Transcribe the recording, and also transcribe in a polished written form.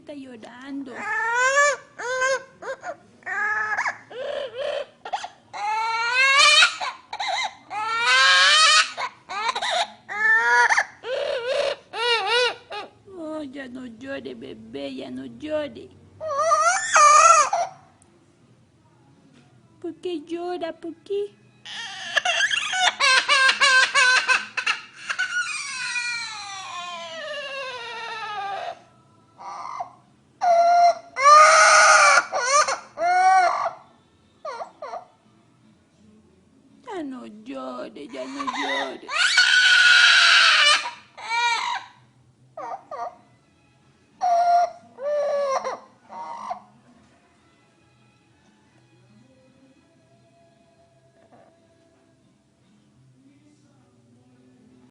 está llorando. Oh, ya no llore, bebé, ya no llore. ¿Por qué llora? ¿Por qué? Ya no llore, ya no llore.